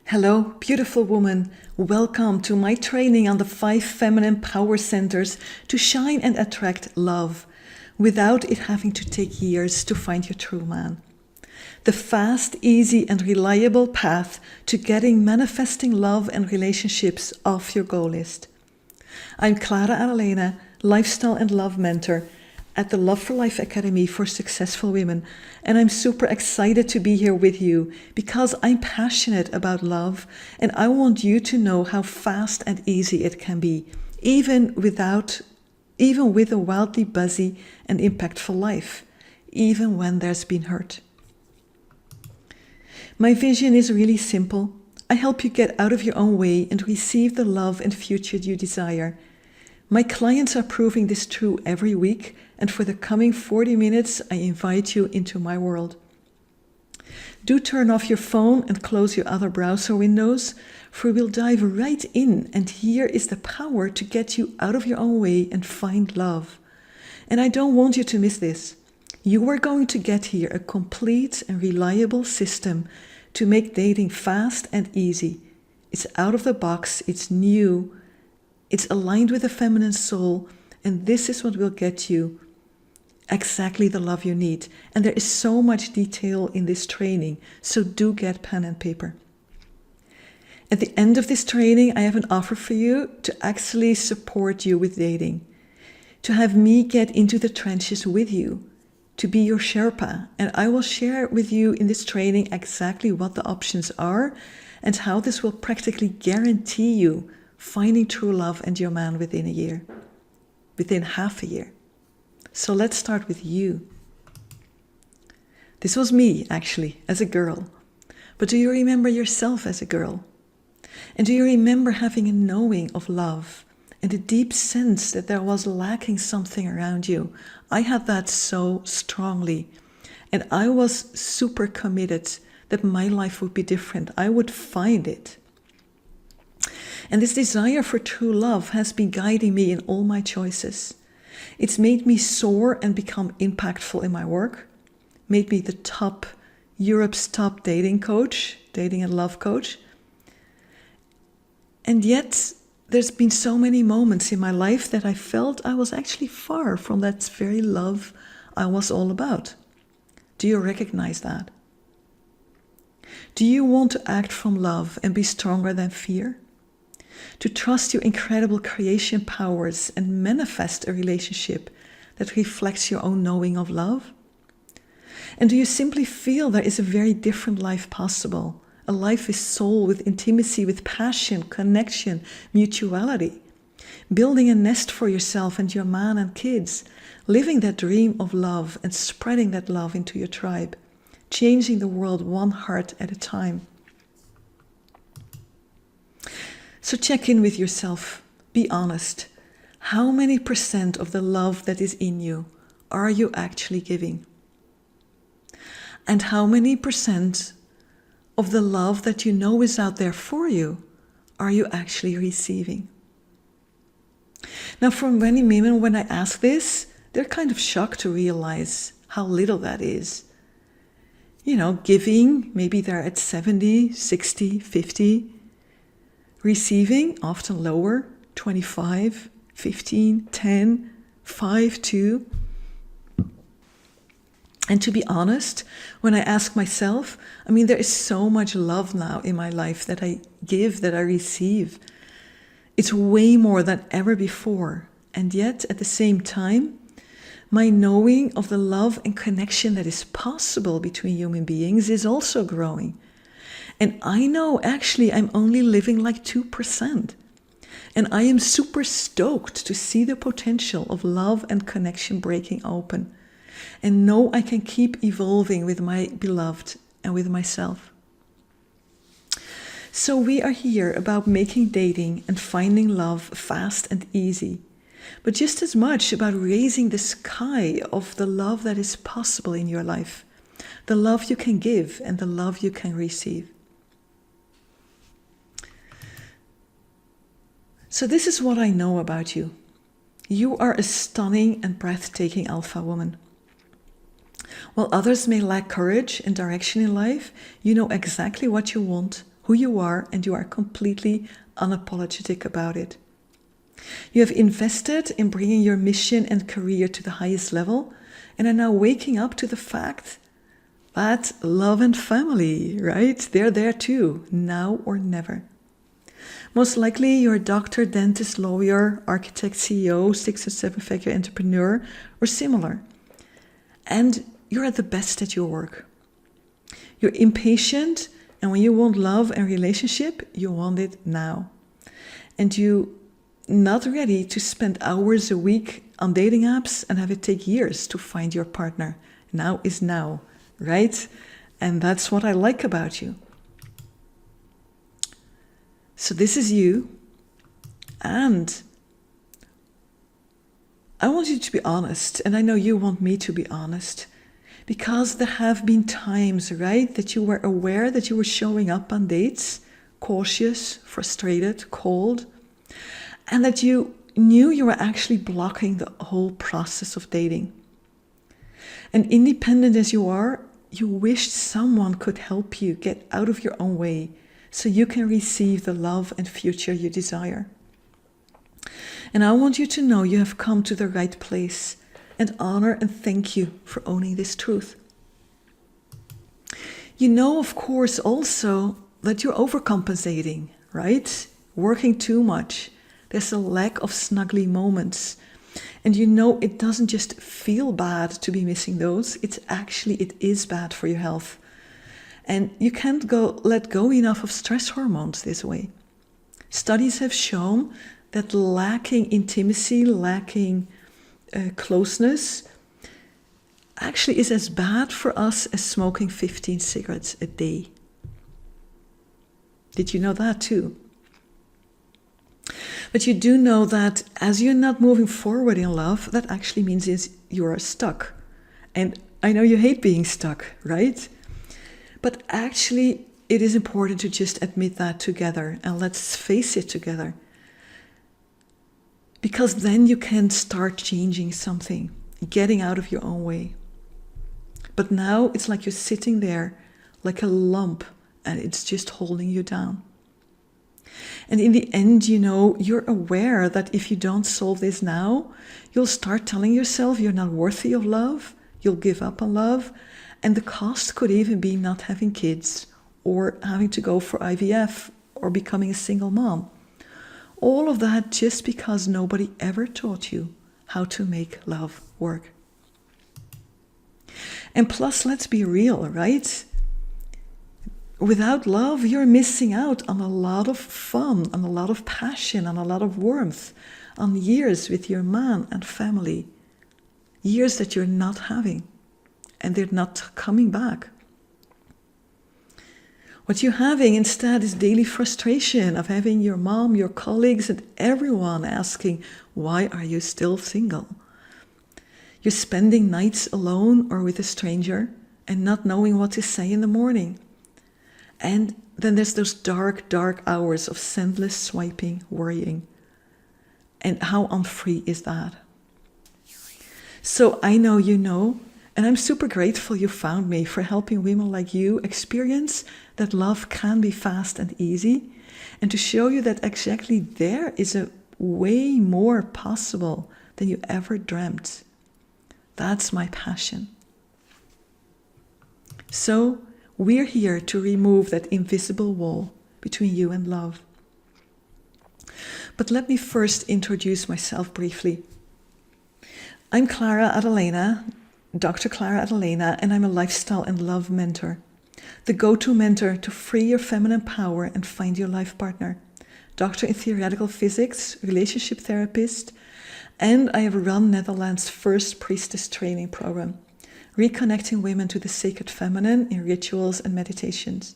Hello, beautiful woman. Welcome to my training on the 5 feminine power centers to shine and attract love without it having to take years to find your true man. The fast, easy, and reliable path to getting manifesting love and relationships off your goal list. I'm Clara Adalena, lifestyle and love mentor at the Love for Life Academy for Successful Women, and I'm super excited to be here with you because I'm passionate about love and I want you to know how fast and easy it can be, even with a wildly busy and impactful life, even when there's been hurt. My vision is really simple. I help you get out of your own way and receive the love and future you desire. My clients are proving this true every week, and for the coming 40 minutes, I invite you into my world. Do turn off your phone and close your other browser windows, for we'll dive right in, and here is the power to get you out of your own way and find love. And I don't want you to miss this. You are going to get here a complete and reliable system to make dating fast and easy. It's out of the box, it's new, it's aligned with the feminine soul, and this is what will get you exactly the love you need. And there is so much detail in this training, so do get pen and paper. At the end of this training, I have an offer for you to actually support you with dating, to have me get into the trenches with you, to be your Sherpa, and I will share with you in this training exactly what the options are and how this will practically guarantee you finding true love and your man within a year, within half a year. So let's start with you. This was me, actually, as a girl. But do you remember yourself as a girl? And do you remember having a knowing of love and a deep sense that there was lacking something around you? I had that so strongly. And I was super committed that my life would be different. I would find it. And this desire for true love has been guiding me in all my choices. It's made me soar and become impactful in my work, made me Europe's top dating coach, dating and love coach. And yet, there's been so many moments in my life that I felt I was actually far from that very love I was all about. Do you recognize that? Do you want to act from love and be stronger than fear? To trust your incredible creation powers and manifest a relationship that reflects your own knowing of love? And do you simply feel there is a very different life possible? A life with soul, with intimacy, with passion, connection, mutuality. Building a nest for yourself and your man and kids. Living that dream of love and spreading that love into your tribe. Changing the world one heart at a time. So check in with yourself. Be honest. How many % of the love that is in you are you actually giving? And how many % of the love that you know is out there for you are you actually receiving? Now, for many women, when I ask this, they're kind of shocked to realize how little that is. You know, giving, maybe they're at 70, 60, 50. Receiving, often lower, 25, 15, 10, 5, 2. And to be honest, when I ask myself, there is so much love now in my life that I give, that I receive. It's way more than ever before. And yet, at the same time, my knowing of the love and connection that is possible between human beings is also growing. And I know actually I'm only living like 2%. And I am super stoked to see the potential of love and connection breaking open. And know I can keep evolving with my beloved and with myself. So we are here about making dating and finding love fast and easy. But just as much about raising the sky of the love that is possible in your life. The love you can give and the love you can receive. So this is what I know about you. You are a stunning and breathtaking alpha woman. While others may lack courage and direction in life, you know exactly what you want, who you are, and you are completely unapologetic about it. You have invested in bringing your mission and career to the highest level and are now waking up to the fact that love and family, right? They're there too, now or never. Most likely you're a doctor, dentist, lawyer, architect, CEO, 6 or 7 figure entrepreneur, or similar. And you're at the best at your work. You're impatient, and when you want love and relationship, you want it now. And you're not ready to spend hours a week on dating apps and have it take years to find your partner. Now is now, right? And that's what I like about you. So this is you, and I want you to be honest, and I know you want me to be honest, because there have been times, right, that you were aware that you were showing up on dates, cautious, frustrated, cold, and that you knew you were actually blocking the whole process of dating. And independent as you are, you wished someone could help you get out of your own way, so you can receive the love and future you desire. And I want you to know you have come to the right place, and honor and thank you for owning this truth. You know, of course, also that you're overcompensating, right? Working too much. There's a lack of snuggly moments. And you know it doesn't just feel bad to be missing those. It is bad for your health. And you can't let go enough of stress hormones this way. Studies have shown that lacking intimacy, lacking closeness, actually is as bad for us as smoking 15 cigarettes a day. Did you know that too? But you do know that as you're not moving forward in love, that actually means you're stuck. And I know you hate being stuck, right? But actually, it is important to just admit that together, and let's face it together. Because then you can start changing something, getting out of your own way. But now it's like you're sitting there like a lump, and it's just holding you down. And in the end, you know, you're aware that if you don't solve this now, you'll start telling yourself you're not worthy of love, you'll give up on love, and the cost could even be not having kids, or having to go for IVF, or becoming a single mom. All of that just because nobody ever taught you how to make love work. And plus, let's be real, right? Without love, you're missing out on a lot of fun, on a lot of passion, on a lot of warmth, on years with your man and family. Years that you're not having, and they're not coming back. What you're having instead is daily frustration of having your mom, your colleagues, and everyone asking, why are you still single? You're spending nights alone or with a stranger and not knowing what to say in the morning. And then there's those dark, dark hours of senseless swiping, worrying. And how unfree is that? So I know you know, and I'm super grateful you found me for helping women like you experience that love can be fast and easy, and to show you that exactly there is a way more possible than you ever dreamt. That's my passion. So we're here to remove that invisible wall between you and love. But let me first introduce myself briefly. I'm Clara Adalena, Dr. Clara Adalena, and I'm a lifestyle and love mentor. The go-to mentor to free your feminine power and find your life partner. Doctor in theoretical physics, relationship therapist, and I have run Netherlands' first priestess training program, reconnecting women to the sacred feminine in rituals and meditations.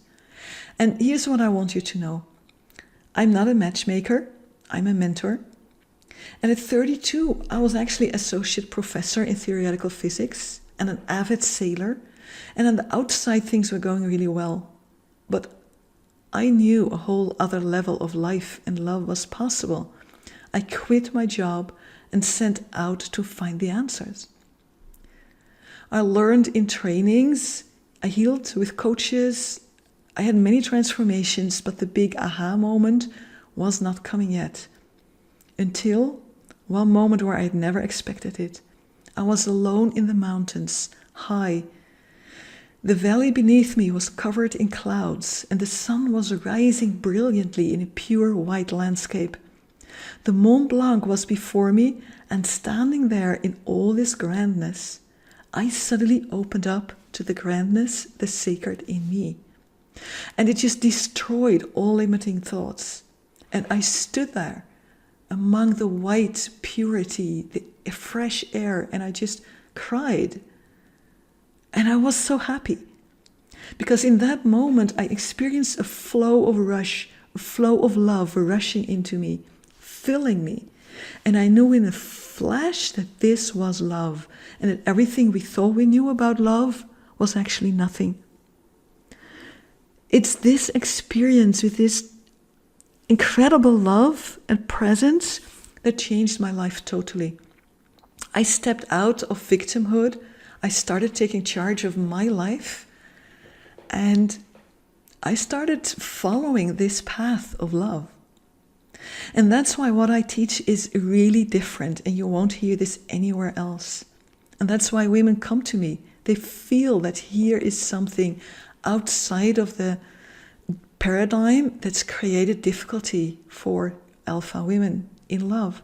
And here's what I want you to know. I'm not a matchmaker, I'm a mentor. And at 32, I was actually associate professor in theoretical physics and an avid sailor. And on the outside, things were going really well. But I knew a whole other level of life and love was possible. I quit my job and set out to find the answers. I learned in trainings, I healed with coaches, I had many transformations, but the big aha moment was not coming yet. Until one moment where I had never expected it. I was alone in the mountains, high. The valley beneath me was covered in clouds, and the sun was rising brilliantly in a pure white landscape. The Mont Blanc was before me, and standing there in all this grandness, I suddenly opened up to the grandness, the sacred in me. And it just destroyed all limiting thoughts. And I stood there among the white purity, the fresh air, and I just cried. And I was so happy. Because in that moment, I experienced a flow of love rushing into me, filling me. And I knew in a flash that this was love, and that everything we thought we knew about love was actually nothing. It's this experience with this incredible love and presence that changed my life totally. I stepped out of victimhood. I started taking charge of my life, and I started following this path of love. And that's why what I teach is really different, and you won't hear this anywhere else. And that's why women come to me. They feel that here is something outside of the paradigm that's created difficulty for alpha women in love.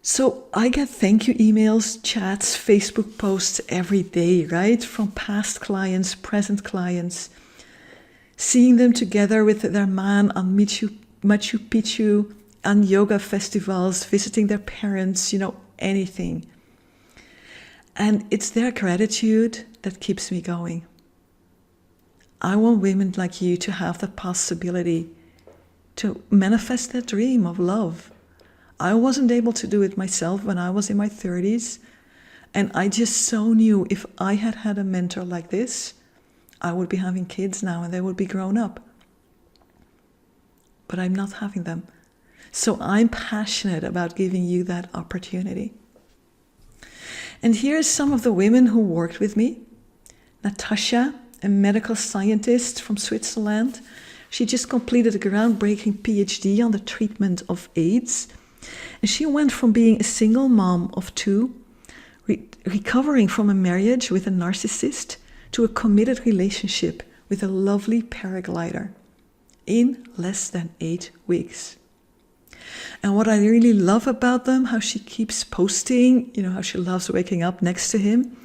So I get thank you emails, chats, Facebook posts every day, right? From past clients, present clients. Seeing them together with their man on Machu Picchu, on yoga festivals, visiting their parents, anything. And it's their gratitude that keeps me going. I want women like you to have the possibility to manifest that dream of love. I wasn't able to do it myself when I was in my 30s. And I just so knew if I had had a mentor like this, I would be having kids now and they would be grown up. But I'm not having them. So I'm passionate about giving you that opportunity. And here's some of the women who worked with me. Natasha, a medical scientist from Switzerland. She just completed a groundbreaking PhD on the treatment of AIDS. And she went from being a single mom of 2, recovering from a marriage with a narcissist, to a committed relationship with a lovely paraglider in less than 8 weeks. And what I really love about them, how she keeps posting, how she loves waking up next to him,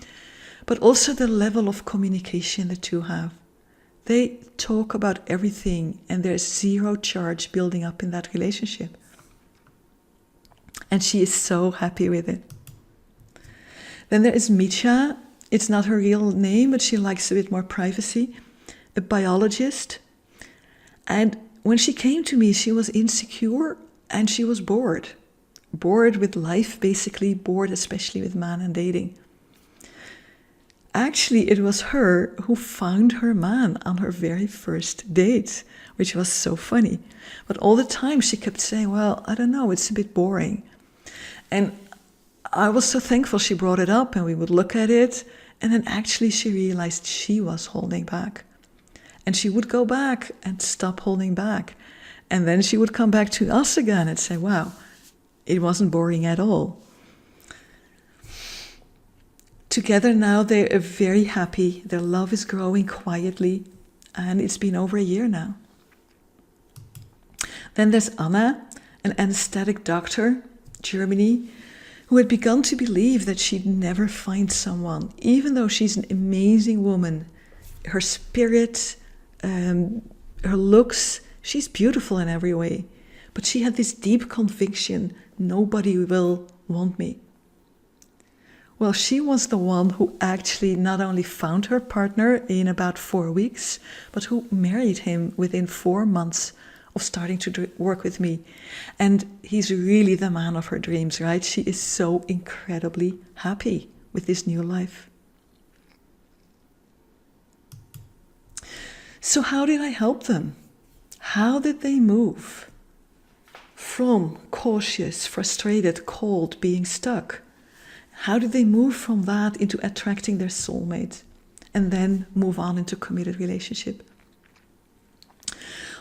but also the level of communication the two have. They talk about everything, and there's zero charge building up in that relationship. And she is so happy with it. Then there is Micha. It's not her real name, but she likes a bit more privacy. A biologist. And when she came to me, she was insecure and she was bored. Bored with life, basically. Bored especially with man and dating. Actually, it was her who found her man on her very first date, which was so funny. But all the time she kept saying, well, I don't know, it's a bit boring. And I was so thankful she brought it up and we would look at it. And then actually she realized she was holding back. And she would go back and stop holding back. And then she would come back to us again and say, wow, it wasn't boring at all. Together now, they are very happy. Their love is growing quietly, and it's been over a year now. Then there's Anna, an anesthetic doctor, Germany, who had begun to believe that she'd never find someone, even though she's an amazing woman. Her spirit, her looks, she's beautiful in every way. But she had this deep conviction, nobody will want me. Well, she was the one who actually not only found her partner in about 4 weeks, but who married him within 4 months of starting to work with me. And he's really the man of her dreams, right? She is so incredibly happy with this new life. So how did I help them? How did they move from cautious, frustrated, cold, being stuck? How did they move from that into attracting their soulmate? and then move on into committed relationship.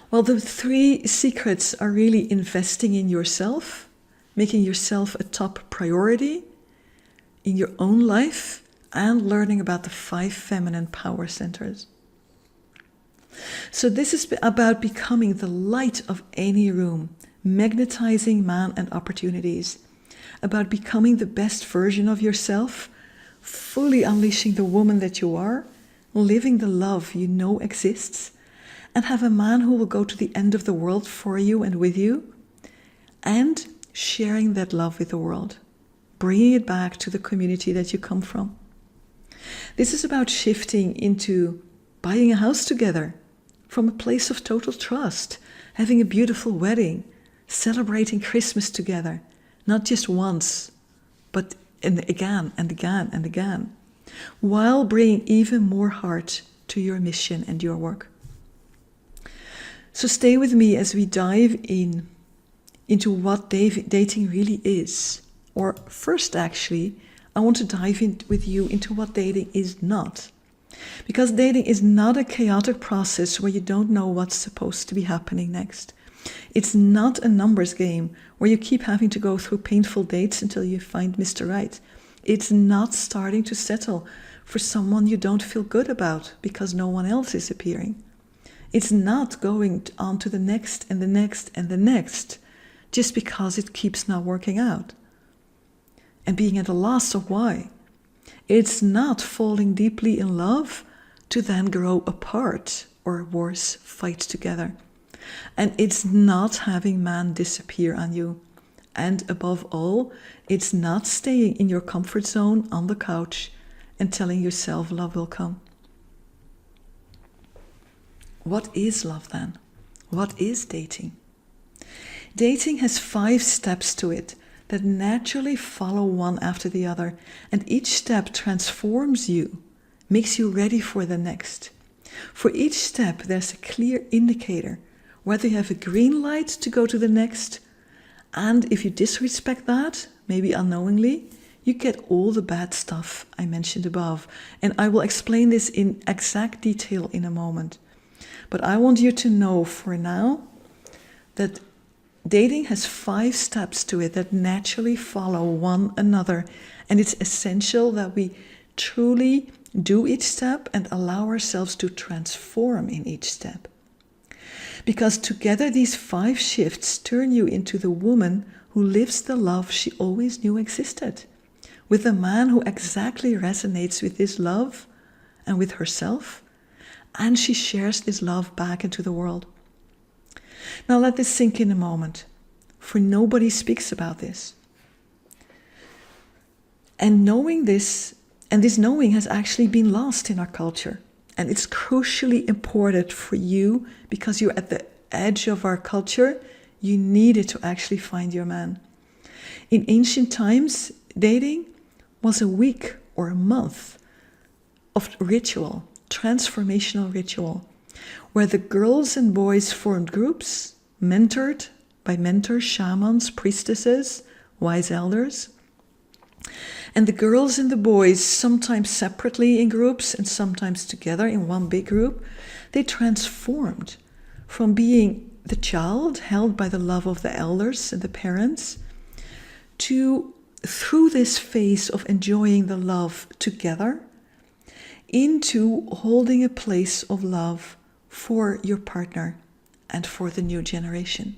Well, the 3 secrets are really investing in yourself, making yourself a top priority in your own life, and learning about the 5 feminine power centers. So this is about becoming the light of any room, magnetizing man and opportunities, about becoming the best version of yourself, fully unleashing the woman that you are, living the love you know exists, and have a man who will go to the end of the world for you and with you, and sharing that love with the world, bringing it back to the community that you come from. This is about shifting into buying a house together from a place of total trust, having a beautiful wedding, celebrating Christmas together, not just once, but again and again and again, while bringing even more heart to your mission and your work. So stay with me as we dive into what dating really is. Or first, actually, I want to dive in with you into what dating is not. Because dating is not a chaotic process where you don't know what's supposed to be happening next. It's not a numbers game where you keep having to go through painful dates until you find Mr. Right. It's not starting to settle for someone you don't feel good about because no one else is appearing. It's not going on to the next and the next and the next just because it keeps not working out and being at a loss of why. It's not falling deeply in love to then grow apart or worse, fight together. And it's not having man disappear on you. And above all, it's not staying in your comfort zone on the couch and telling yourself love will come. What is love then? What is dating? Dating has 5 steps to it that naturally follow one after the other, and each step transforms you, makes you ready for the next. For each step, there's a clear indicator, whether you have a green light to go to the next, and if you disrespect that, maybe unknowingly, you get all the bad stuff I mentioned above. And I will explain this in exact detail in a moment. But I want you to know for now that dating has 5 steps to it that naturally follow one another. And it's essential that we truly do each step and allow ourselves to transform in each step. Because together these 5 shifts turn you into the woman who lives the love she always knew existed, with a man who exactly resonates with this love and with herself, and she shares this love back into the world. Now let this sink in a moment, for nobody speaks about this. And knowing this, and this knowing has actually been lost in our culture. And it's crucially important for you because you're at the edge of our culture. You need it to actually find your man. In ancient times, dating was a week or a month of ritual, transformational ritual, where the girls and boys formed groups, mentored by mentors, shamans, priestesses, wise elders. And the girls and the boys, sometimes separately in groups and sometimes together in one big group, they transformed from being the child held by the love of the elders and the parents to, through this phase of enjoying the love together, into holding a place of love for your partner and for the new generation.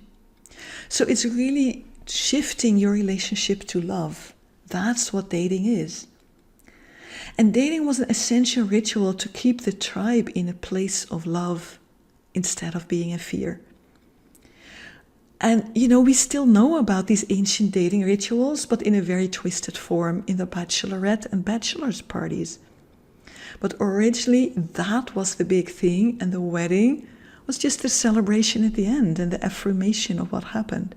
So it's really shifting your relationship to love. That's what dating is. And dating was an essential ritual to keep the tribe in a place of love instead of being in fear. And, we still know about these ancient dating rituals, but in a very twisted form in the bachelorette and bachelor's parties. But originally, that was the big thing, and the wedding was just the celebration at the end and the affirmation of what happened.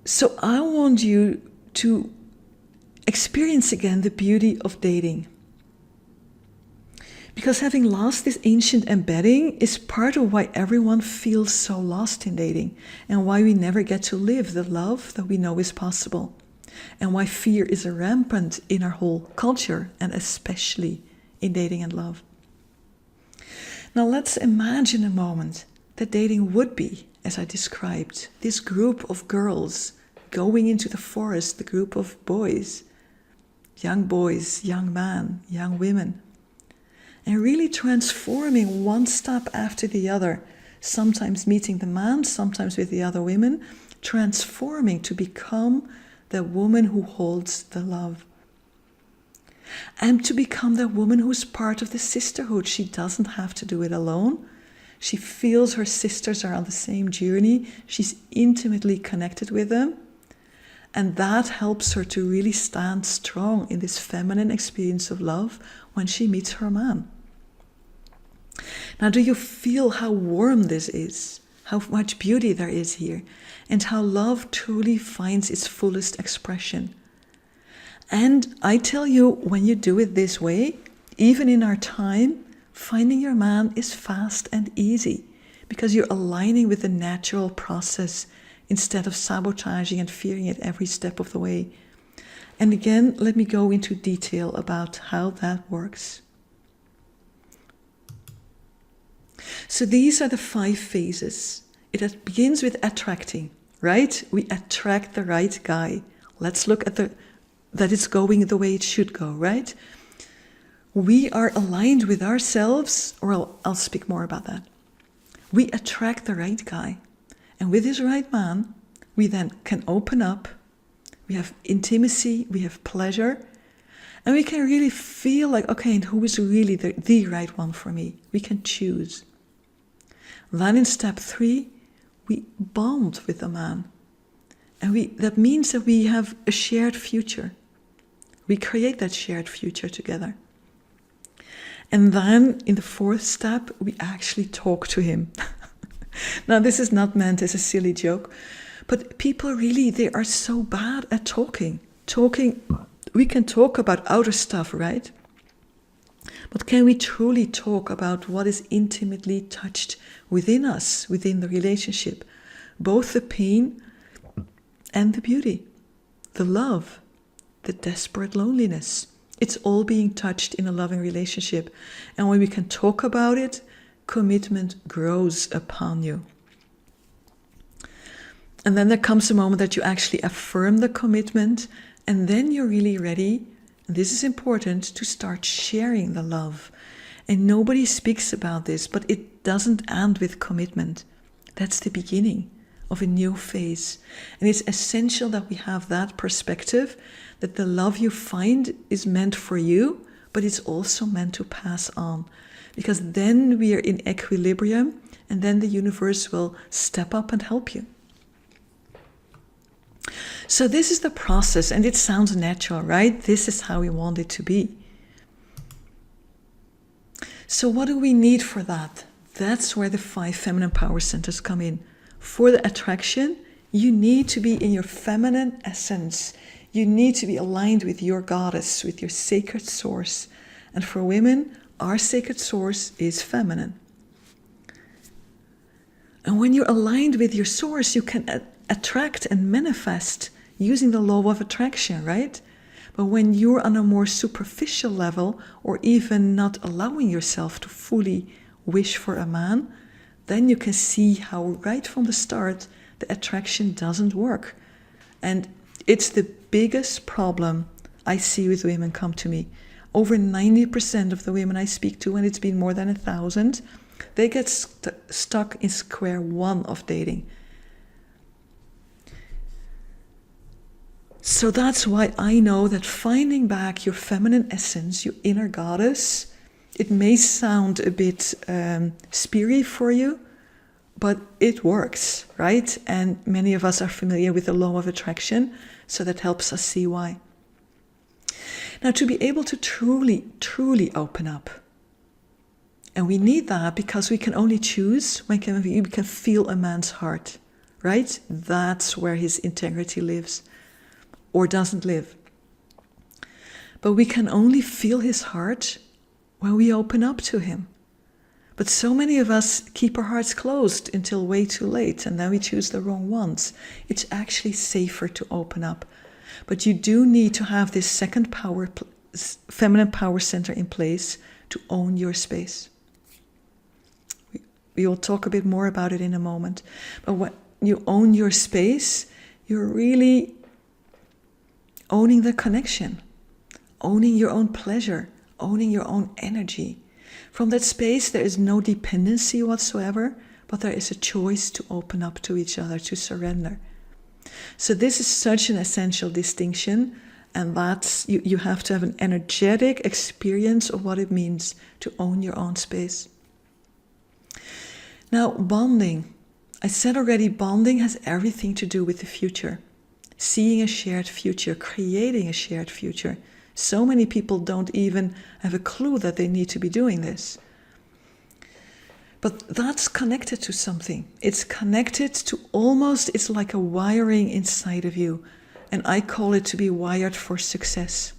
So I want you to experience again the beauty of dating. Because having lost this ancient embedding is part of why everyone feels so lost in dating and why we never get to live the love that we know is possible. and why fear is rampant in our whole culture, and especially in dating and love. Now let's imagine a moment that dating would be, as I described, this group of girls going into the forest, the group of boys, young men, young women, and really transforming one step after the other, sometimes meeting the man, sometimes with the other women, transforming to become the woman who holds the love. And to become the woman who's part of the sisterhood. She doesn't have to do it alone. She feels her sisters are on the same journey. She's intimately connected with them. And that helps her to really stand strong in this feminine experience of love when she meets her man. Now, do you feel how warm this is? How much beauty there is here? And how love truly finds its fullest expression? And I tell you, when you do it this way, even in our time, finding your man is fast and easy because you're aligning with the natural process instead of sabotaging and fearing it every step of the way. And again, let me go into detail about how that works. So these are the 5 phases. It begins with attracting, right? We attract the right guy. Let's look at that it's going the way it should go, right? We are aligned with ourselves, or I'll speak more about that. We attract the right guy. And with this right man, we then can open up. We have intimacy, we have pleasure, and we can really feel like, okay, and who is really the right one for me? We can choose. Then in step 3, we bond with the man. And that means that we have a shared future. We create that shared future together. And then in the 4th step, we actually talk to him. Now, this is not meant as a silly joke, but people really, they are so bad at talking. We can talk about outer stuff, right? But can we truly talk about what is intimately touched within us, within the relationship? Both the pain and the beauty, the love, the desperate loneliness. It's all being touched in a loving relationship. And when we can talk about it, commitment grows upon you. And then there comes a moment that you actually affirm the commitment, and then you're really ready, and this is important, to start sharing the love. And nobody speaks about this, but it doesn't end with commitment. That's the beginning of a new phase. And it's essential that we have that perspective, that the love you find is meant for you, but it's also meant to pass on. Because then we are in equilibrium, and then the universe will step up and help you. So this is the process, and it sounds natural, right? This is how we want it to be. So what do we need for that? That's where the 5 feminine power centers come in. For the attraction, you need to be in your feminine essence. You need to be aligned with your goddess, with your sacred source. And for women, our sacred source is feminine. And when you're aligned with your source, you can attract and manifest using the law of attraction, right? But when you're on a more superficial level, or even not allowing yourself to fully wish for a man, then you can see how right from the start, the attraction doesn't work. And it's the biggest problem I see with women come to me. Over 90% of the women I speak to, and it's been more than 1,000, they get stuck in square one of dating. So that's why I know that finding back your feminine essence, your inner goddess, it may sound a bit spiritual for you, but it works, right? And many of us are familiar with the law of attraction, so that helps us see why. Now, to be able to truly open up, and we need that because we can only choose when we can feel a man's heart, right? That's where his integrity lives, or doesn't live. But we can only feel his heart when we open up to him. But so many of us keep our hearts closed until way too late, and then we choose the wrong ones. It's actually safer to open up. But you do need to have this second feminine power center in place to own your space. We will talk a bit more about it in a moment. But when you own your space, you're really owning the connection, owning your own pleasure, owning your own energy. From that space, there is no dependency whatsoever, but there is a choice to open up to each other, to surrender. So this is such an essential distinction, and that's you have to have an energetic experience of what it means to own your own space. Now, bonding. I said already, bonding has everything to do with the future. Seeing a shared future, creating a shared future. So many people don't even have a clue that they need to be doing this. But that's connected to something. It's connected to almost, it's like a wiring inside of you. And I call it to be wired for success.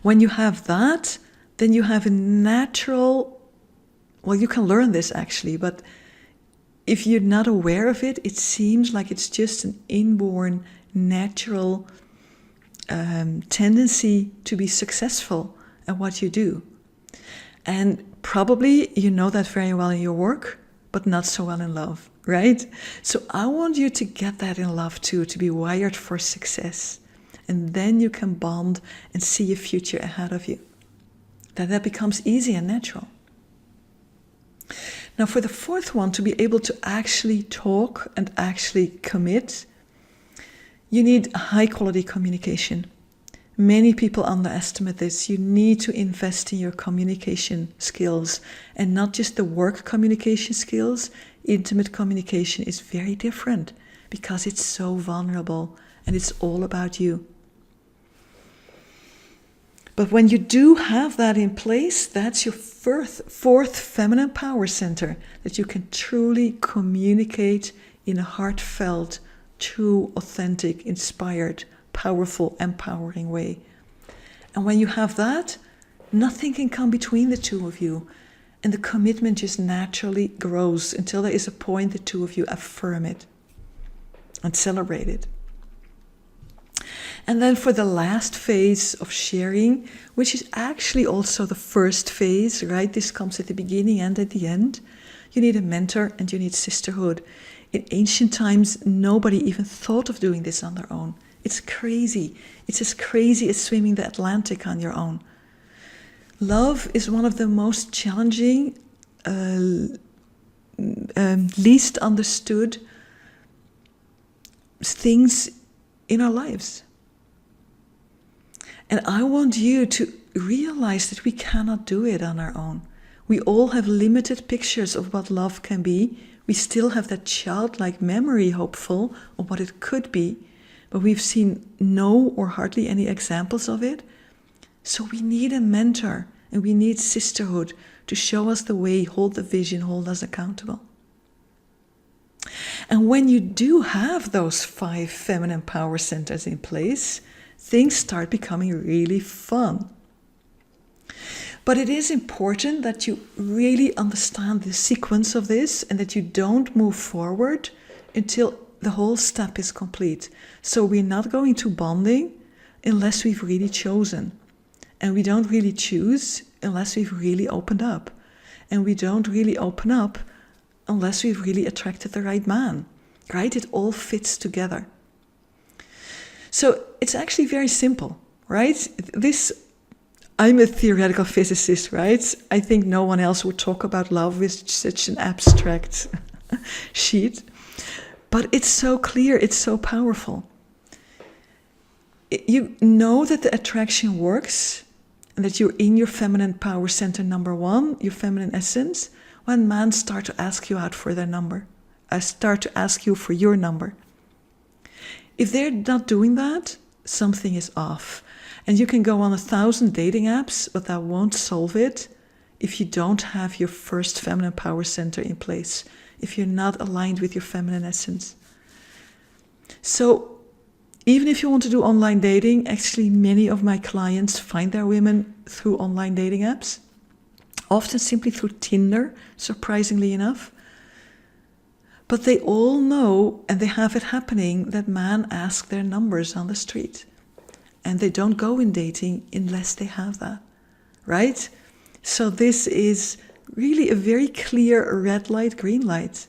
When you have that, then you have a natural, well, you can learn this actually, but if you're not aware of it, it seems like it's just an inborn, natural tendency to be successful at what you do. And probably you know that very well in your work, but not so well in love, right? So I want you to get that in love too, to be wired for success. And then you can bond and see a future ahead of you. That becomes easy and natural. Now for the fourth one, to be able to actually talk and actually commit, you need high quality communication. Many people underestimate this. You need to invest in your communication skills, and not just the work communication skills. Intimate communication is very different because it's so vulnerable and it's all about you. But when you do have that in place, that's your fourth feminine power center, that you can truly communicate in a heartfelt, true, authentic, inspired, powerful, empowering way. And when you have that, nothing can come between the two of you. And the commitment just naturally grows until there is a point the two of you affirm it and celebrate it. And then for the last phase of sharing, which is actually also the first phase, right? This comes at the beginning and at the end. You need a mentor and you need sisterhood. In ancient times, nobody even thought of doing this on their own. It's crazy. It's as crazy as swimming the Atlantic on your own. Love is one of the most challenging, least understood things in our lives. And I want you to realize that we cannot do it on our own. We all have limited pictures of what love can be. We still have that childlike memory, hopeful, of what it could be, but we've seen no or hardly any examples of it. So we need a mentor and we need sisterhood to show us the way, hold the vision, hold us accountable. And when you do have those 5 feminine power centers in place, things start becoming really fun. But it is important that you really understand the sequence of this and that you don't move forward until the whole step is complete. So we're not going to bonding unless we've really chosen. And we don't really choose unless we've really opened up. And we don't really open up unless we've really attracted the right man, right? It all fits together. So it's actually very simple, right? I'm a theoretical physicist, right? I think no one else would talk about love with such an abstract sheet. But it's so clear, it's so powerful. You know that the attraction works and that you're in your feminine power center number 1, your feminine essence, when men start to ask you out for their number. Start to ask you for your number. If they're not doing that, something is off. And you can go on 1,000 dating apps, but that won't solve it if you don't have your first feminine power center in place, if you're not aligned with your feminine essence. So even if you want to do online dating, actually many of my clients find their women through online dating apps, often simply through Tinder, surprisingly enough. But they all know, and they have it happening, that men ask their numbers on the street. And they don't go in dating unless they have that, right? So this is really a very clear red light, green light.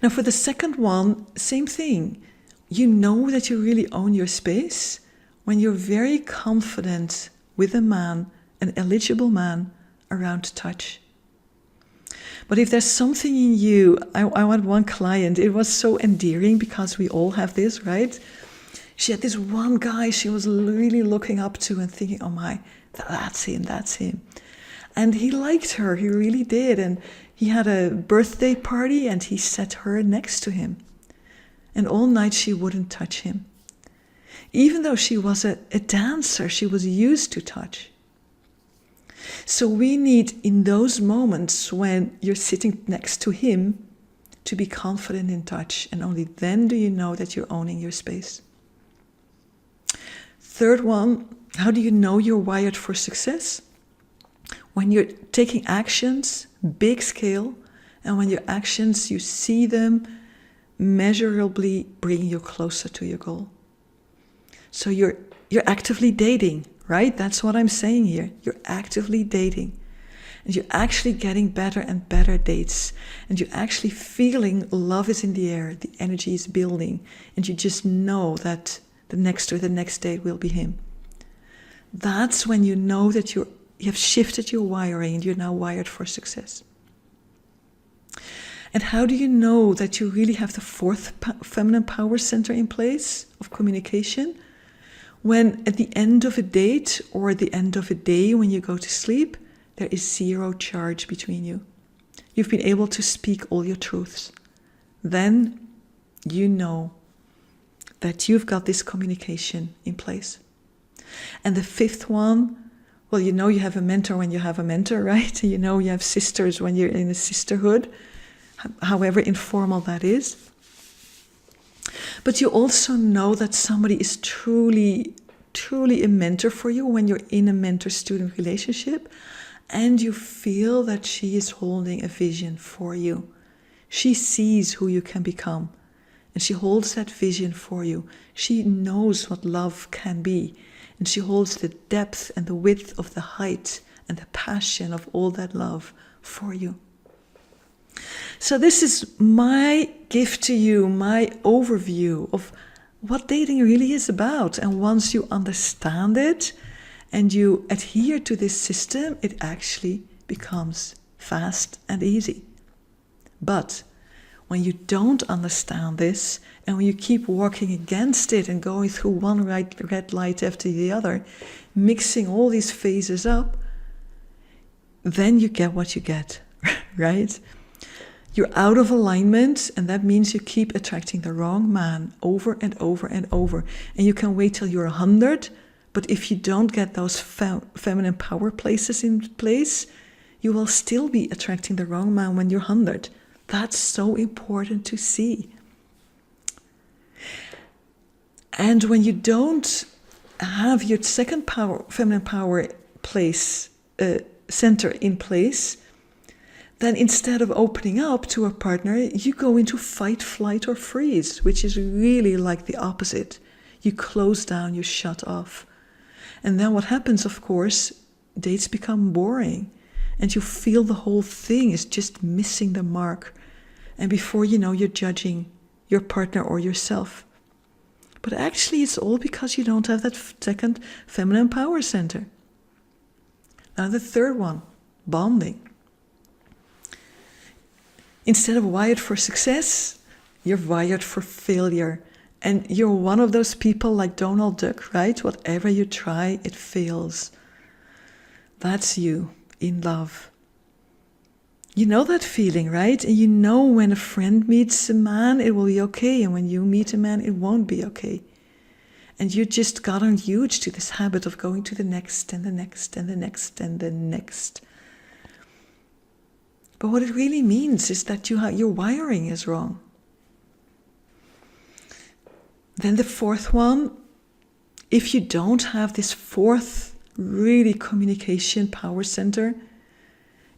Now for the second one, same thing. You know that you really own your space when you're very confident with a man, an eligible man, around touch. But if there's something in you, I want one client, it was so endearing because we all have this, right? She had this one guy she was really looking up to and thinking, oh my, that's him. And he liked her, he really did. And he had a birthday party and he set her next to him. And all night she wouldn't touch him. Even though she was a dancer, she was used to touch. So we need, in those moments when you're sitting next to him, to be confident in touch. And only then do you know that you're owning your space. Third one, how do you know you're wired for success? When you're taking actions, big scale, and when your actions, you see them measurably bringing you closer to your goal. So you're actively dating, right? That's what I'm saying here. You're actively dating. And you're actually getting better and better dates. And you're actually feeling love is in the air, the energy is building. And you just know that the next date will be him. That's when you know that you have shifted your wiring and you're now wired for success. And how do you know that you really have the fourth feminine power center in place of communication? When at the end of a date or at the end of a day when you go to sleep, there is zero charge between you. You've been able to speak all your truths. Then you know that you've got this communication in place. And the fifth one, well, you know you have a mentor when you have a mentor, right? You know you have sisters when you're in a sisterhood, however informal that is. But you also know that somebody is truly a mentor for you when you're in a mentor-student relationship, and you feel that she is holding a vision for you. She sees who you can become, and she holds that vision for you. She knows what love can be, and she holds the depth and the width of the height and the passion of all that love for you. So this is my gift to you, my overview of what dating really is about. And once you understand it and you adhere to this system, it actually becomes fast and easy. But when you don't understand this and when you keep walking against it and going through one red light after the other, mixing all these phases up, then you get what you get, right? You're out of alignment, and that means you keep attracting the wrong man over and over and over. And you can wait till you're 100, but if you don't get those feminine power places in place, you will still be attracting the wrong man when you're 100. That's so important to see. And when you don't have your second feminine power place, center in place, then instead of opening up to a partner, you go into fight, flight, or freeze, which is really like the opposite. You close down, you shut off. And then what happens, of course, dates become boring. And you feel the whole thing is just missing the mark. And before you know, you're judging your partner or yourself. But actually, it's all because you don't have that second feminine power center. Now the third one, bonding. Instead of wired for success, you're wired for failure. And you're one of those people like Donald Duck, right? Whatever you try, it fails. That's you in love. You know that feeling, right? And you know when a friend meets a man, it will be okay. And when you meet a man, it won't be okay. And you just gotten used to this habit of going to the next and the next and the next and the next. But what it really means is that your wiring is wrong. Then the fourth one, if you don't have this fourth really communication power center,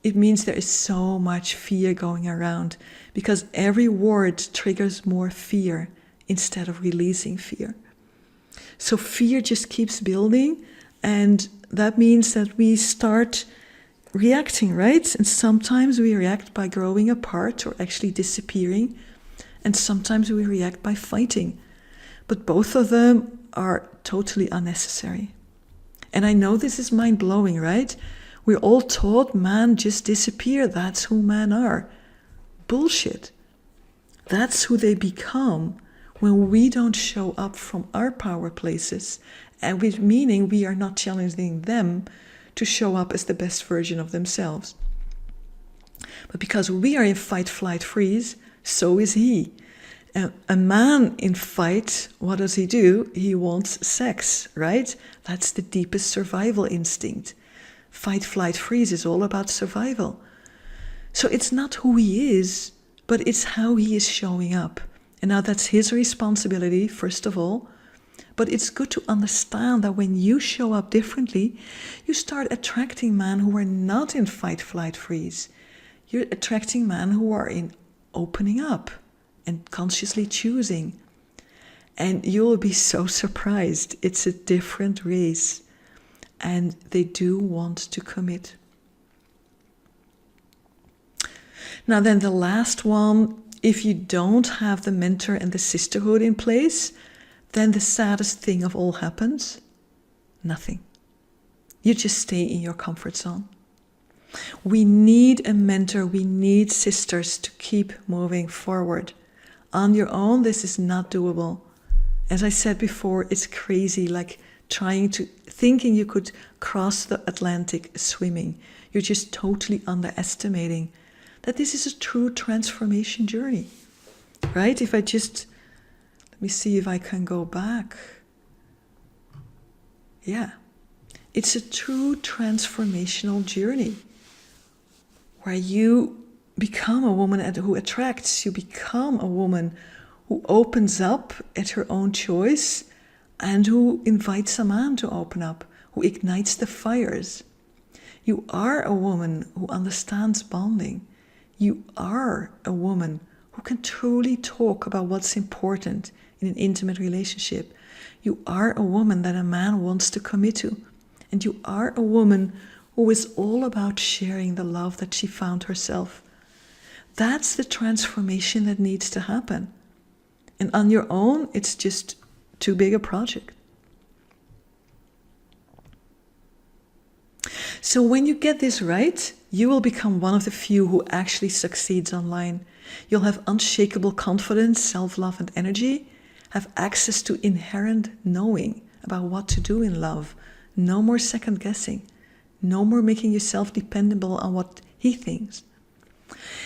it means there is so much fear going around, because every word triggers more fear instead of releasing fear. So fear just keeps building, and that means that we start reacting, right? And sometimes we react by growing apart or actually disappearing, and sometimes we react by fighting. But both of them are totally unnecessary. And I know this is mind-blowing, right? We're all taught men just disappear. That's who men are. Bullshit. That's who they become when we don't show up from our power places, and with meaning we are not challenging them to show up as the best version of themselves. But because we are in fight, flight, freeze, so is he. A man in fight, what does he do? He wants sex, right? That's the deepest survival instinct. Fight, flight, freeze is all about survival. So it's not who he is, but it's how he is showing up. And now that's his responsibility, first of all. But it's good to understand that when you show up differently, you start attracting men who are not in fight, flight, freeze. You're attracting men who are in opening up and consciously choosing. And you'll be so surprised. It's a different race. And they do want to commit. Now then, the last one, if you don't have the mentor and the sisterhood in place, then the saddest thing of all happens. Nothing. You just stay in your comfort zone. We need a mentor, we need sisters to keep moving forward. On your own, this is not doable. As I said before, it's crazy, like thinking you could cross the Atlantic swimming. You're just totally underestimating that this is a true transformation journey, right? Let me see if I can go back. Yeah, it's a true transformational journey where you become a woman who attracts, you become a woman who opens up at her own choice and who invites a man to open up, who ignites the fires. You are a woman who understands bonding. You are a woman who can truly talk about what's important in an intimate relationship. You are a woman that a man wants to commit to. And you are a woman who is all about sharing the love that she found herself. That's the transformation that needs to happen. And on your own, it's just too big a project. So when you get this right, you will become one of the few who actually succeeds online. You'll have unshakable confidence, self-love, and energy, have access to inherent knowing about what to do in love. No more second guessing. No more making yourself dependable on what he thinks.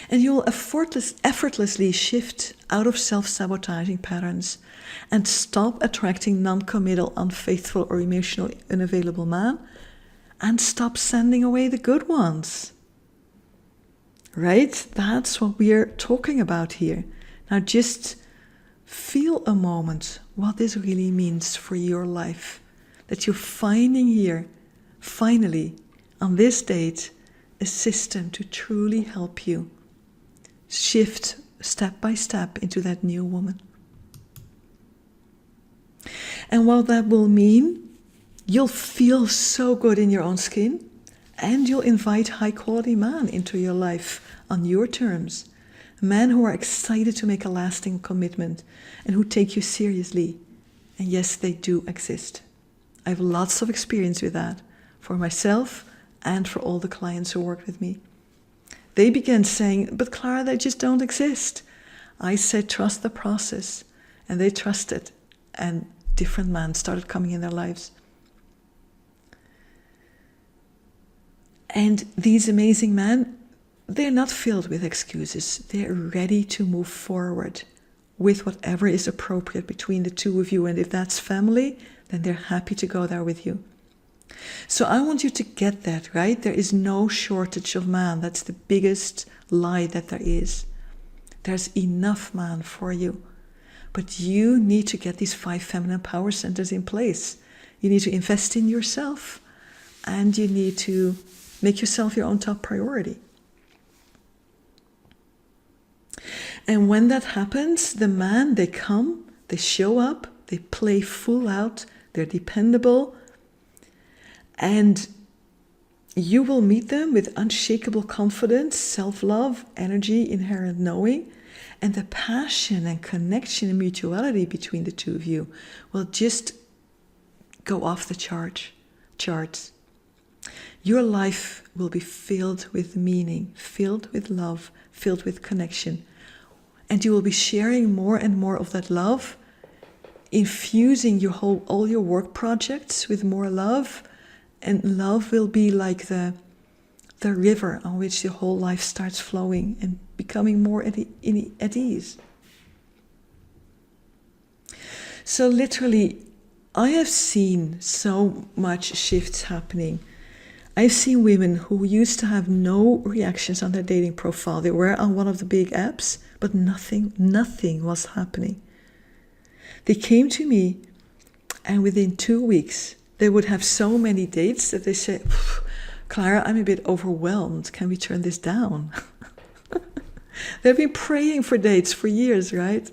And you'll effortlessly shift out of self-sabotaging patterns and stop attracting non-committal, unfaithful, or emotionally unavailable men, and stop sending away the good ones. Right? That's what we're talking about here. Now just feel a moment what this really means for your life. That you're finding here, finally, on this date, a system to truly help you shift step by step into that new woman. And what that will mean, you'll feel so good in your own skin, and you'll invite high-quality men into your life on your terms. Men who are excited to make a lasting commitment and who take you seriously. And yes, they do exist. I have lots of experience with that for myself and for all the clients who work with me. They began saying, but Clara, they just don't exist. I said, trust the process. And they trusted. And different men started coming in their lives. And these amazing men, they're not filled with excuses. They're ready to move forward with whatever is appropriate between the two of you. And if that's family, then they're happy to go there with you. So I want you to get that, right? There is no shortage of man. That's the biggest lie that there is. There's enough man for you. But you need to get these 5 feminine power centers in place. You need to invest in yourself, and you need to make yourself your own top priority. And when that happens, the man, they come, they show up, they play full out, they're dependable, and you will meet them with unshakable confidence, self-love, energy, inherent knowing, and the passion and connection and mutuality between the two of you will just go off the charts. Your life will be filled with meaning, filled with love, filled with connection. And you will be sharing more and more of that love, infusing all your work projects with more love. And love will be like the river on which your whole life starts flowing and becoming more at ease. So literally, I have seen so much shifts happening. I've seen women who used to have no reactions on their dating profile. They were on one of the big apps, but nothing was happening. They came to me, and within 2 weeks, they would have so many dates that they said, Clara, I'm a bit overwhelmed. Can we turn this down? They've been praying for dates for years, right?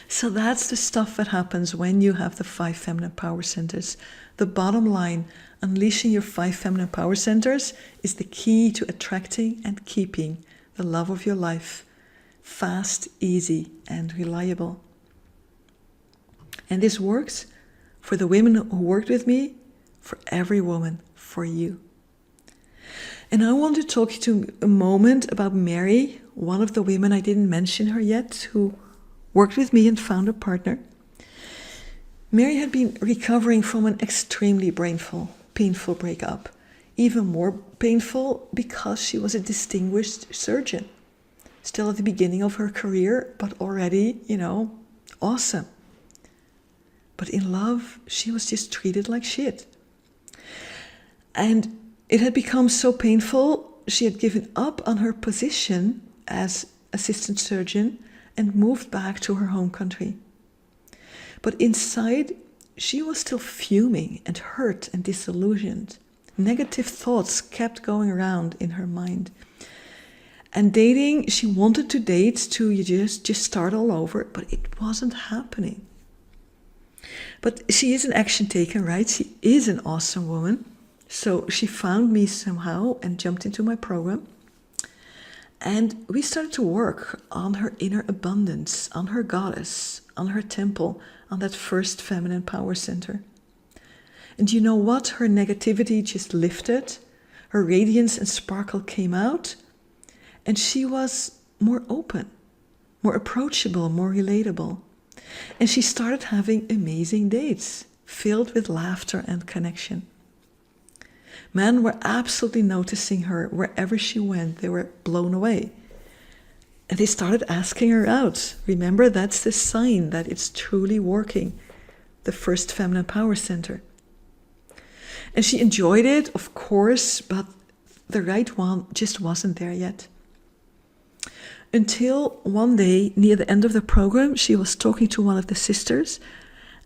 So that's the stuff that happens when you have the 5 feminine power centers. The bottom line, unleashing your 5 feminine power centers is the key to attracting and keeping the love of your life. Fast, easy, and reliable. And this works for the women who worked with me, for every woman, for you. And I want to talk to you a moment about Mary, one of the women, I didn't mention her yet, who worked with me and found a partner. Mary had been recovering from an extremely painful breakup. Even more painful because she was a distinguished surgeon. Still at the beginning of her career, but already, awesome. But in love, she was just treated like shit. And it had become so painful, she had given up on her position as assistant surgeon and moved back to her home country. But inside, she was still fuming and hurt and disillusioned. Negative thoughts kept going around in her mind. And dating, she wanted to date to just start all over, but it wasn't happening. But she is an action taker, right? She is an awesome woman. So she found me somehow and jumped into my program. And we started to work on her inner abundance, on her goddess, on her temple, on that first feminine power center. And you know what? Her negativity just lifted. Her radiance and sparkle came out. And she was more open, more approachable, more relatable. And she started having amazing dates, filled with laughter and connection. Men were absolutely noticing her wherever she went. They were blown away. And they started asking her out. Remember, that's the sign that it's truly working. The first feminine power center. And she enjoyed it, of course, but the right one just wasn't there yet. Until one day, near the end of the program, she was talking to one of the sisters.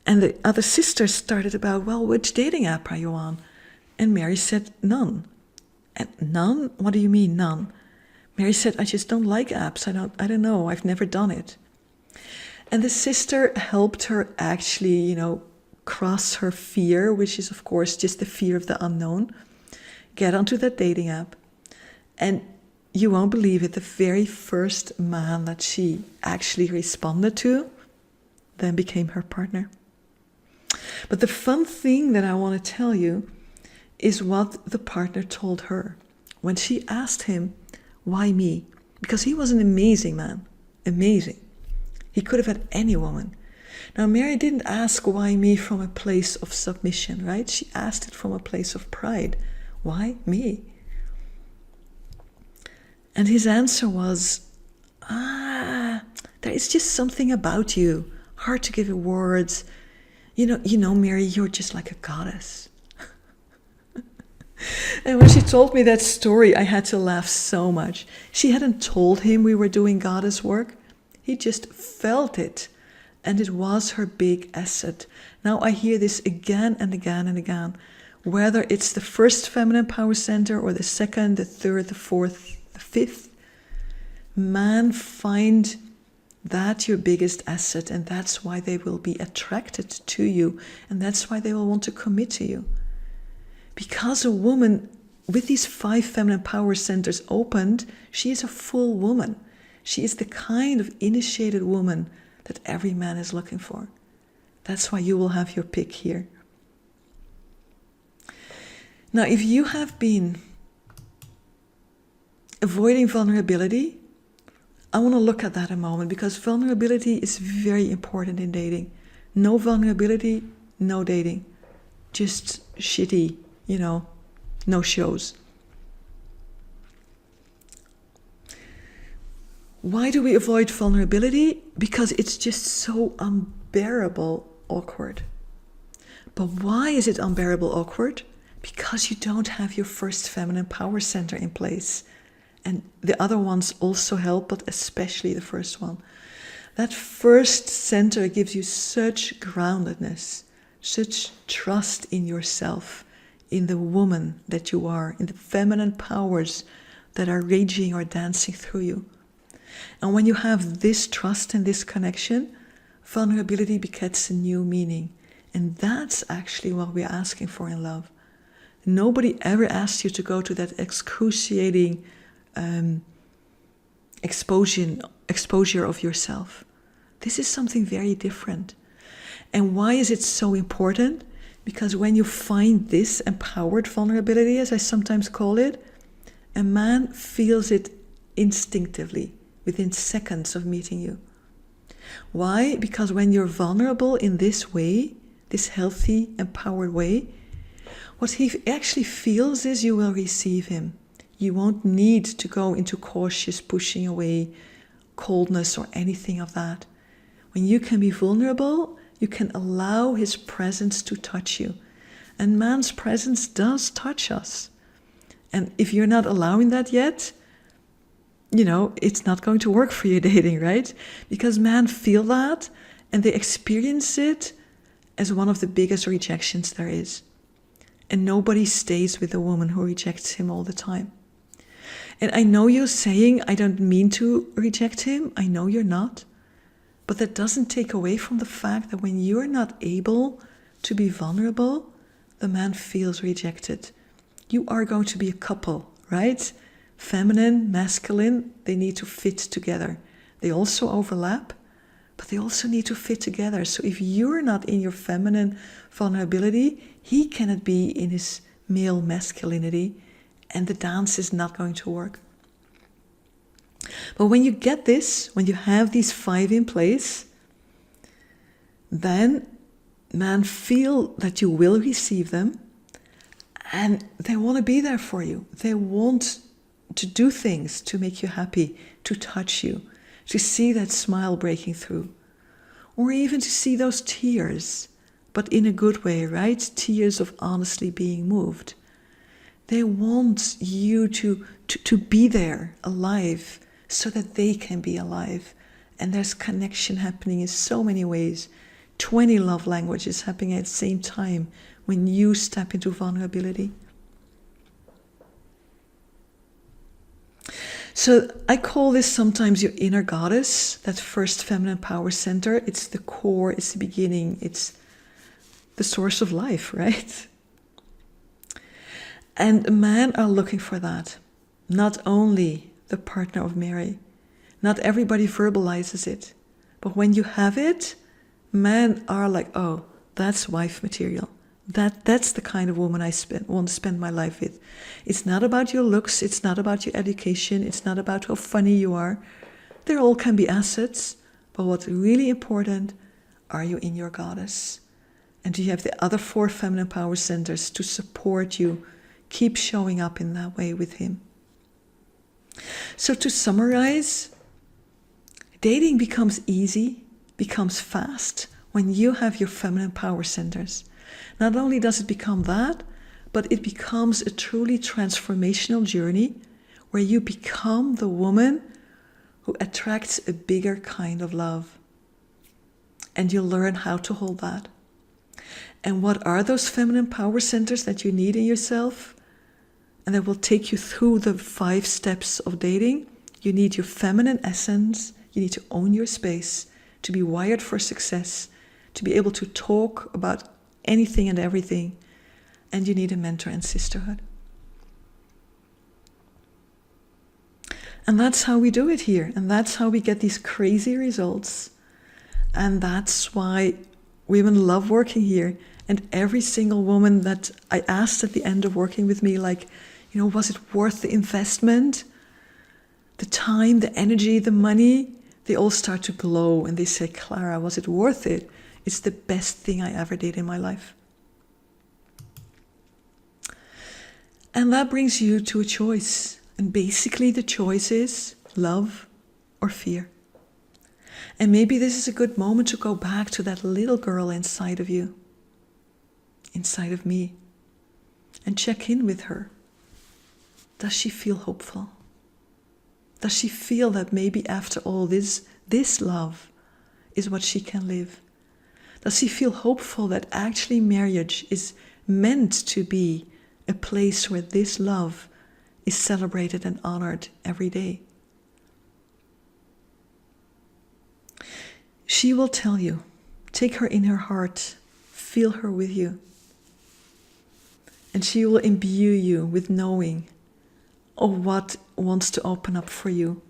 And the other sisters started about, well, which dating app are you on? And Mary said, none. And none? What do you mean, none? Mary said, I just don't like apps. I don't know. I've never done it. And the sister helped her actually, cross her fear, which is, of course, just the fear of the unknown. Get onto that dating app. And you won't believe it, the very first man that she actually responded to then became her partner. But the fun thing that I want to tell you is what the partner told her when she asked him, why me? Because he was an amazing man. Amazing. He could have had any woman. Now, Mary didn't ask why me from a place of submission, right? She asked it from a place of pride. Why me? And his answer was, there is just something about you. Hard to give it words. You know, Mary, you're just like a goddess. And when she told me that story, I had to laugh so much. She hadn't told him we were doing goddess work. He just felt it. And it was her big asset. Now I hear this again and again and again. Whether it's the first feminine power center or the second, the third, the fourth, the fifth. Men find that your biggest asset, and that's why they will be attracted to you, and that's why they will want to commit to you. Because a woman with these 5 feminine power centers opened, she is a full woman. She is the kind of initiated woman that every man is looking for. That's why you will have your pick here. Now, if you have been avoiding vulnerability, I want to look at that a moment, because vulnerability is very important in dating. No vulnerability, no dating. Just shitty, no shows. Why do we avoid vulnerability? Because it's just so unbearable awkward. But why is it unbearable awkward? Because you don't have your first feminine power center in place. And the other ones also help, but especially the first one. That first center gives you such groundedness, such trust in yourself, in the woman that you are, in the feminine powers that are raging or dancing through you. And when you have this trust and this connection, vulnerability begets a new meaning. And that's actually what we're asking for in love. Nobody ever asked you to go to that excruciating exposure of yourself. This is something very different. And why is it so important? Because when you find this empowered vulnerability, as I sometimes call it, a man feels it instinctively within seconds of meeting you. Why? Because when you're vulnerable in this way, this healthy, empowered way, what he actually feels is you will receive him. You won't need to go into cautious pushing away, coldness, or anything of that. When you can be vulnerable, you can allow his presence to touch you. And man's presence does touch us. And if you're not allowing that yet, it's not going to work for you dating, right? Because men feel that and they experience it as one of the biggest rejections there is. And nobody stays with a woman who rejects him all the time. And I know you're saying, I don't mean to reject him. I know you're not. But that doesn't take away from the fact that when you're not able to be vulnerable, the man feels rejected. You are going to be a couple, right? Feminine, masculine, they need to fit together. They also overlap, but they also need to fit together. So if you're not in your feminine vulnerability, he cannot be in his male masculinity, and the dance is not going to work. But when you get this, when you have these 5 in place, then men feel that you will receive them, and they want to be there for you. They want to do things to make you happy, to touch you, to see that smile breaking through, or even to see those tears, but in a good way, right? Tears of honestly being moved. They want you to be there, alive, so that they can be alive. And there's connection happening in so many ways. 20 love languages happening at the same time when you step into vulnerability. So I call this sometimes your inner goddess, that first feminine power center. It's the core, it's the beginning, it's the source of life, right? And men are looking for that. Not only the partner of Mary. Not everybody verbalizes it. But when you have it, men are like, oh, that's wife material. That's the kind of woman I want to spend my life with. It's not about your looks. It's not about your education. It's not about how funny you are. They all can be assets. But what's really important, are you in your goddess? And do you have the other 4 feminine power centers to support you? Keep showing up in that way with him. So to summarize, dating becomes easy, becomes fast when you have your feminine power centers. Not only does it become that, but it becomes a truly transformational journey where you become the woman who attracts a bigger kind of love. And you learn how to hold that. And what are those feminine power centers that you need in yourself? And that will take you through the 5 steps of dating. You need your feminine essence. You need to own your space, to be wired for success, to be able to talk about anything and everything. And you need a mentor and sisterhood. And that's how we do it here. And that's how we get these crazy results. And that's why women love working here. And every single woman that I asked at the end of working with me, like, was it worth the investment? The time, the energy, the money? They all start to glow and they say, Clara, was it worth it? It's the best thing I ever did in my life. And that brings you to a choice. And basically the choice is love or fear. And maybe this is a good moment to go back to that little girl inside of you, inside of me, and check in with her. Does she feel hopeful? Does she feel that maybe after all this love is what she can live? Does she feel hopeful that actually marriage is meant to be a place where this love is celebrated and honored every day? She will tell you. Take her in her heart. Feel her with you. And she will imbue you with knowing of what wants to open up for you.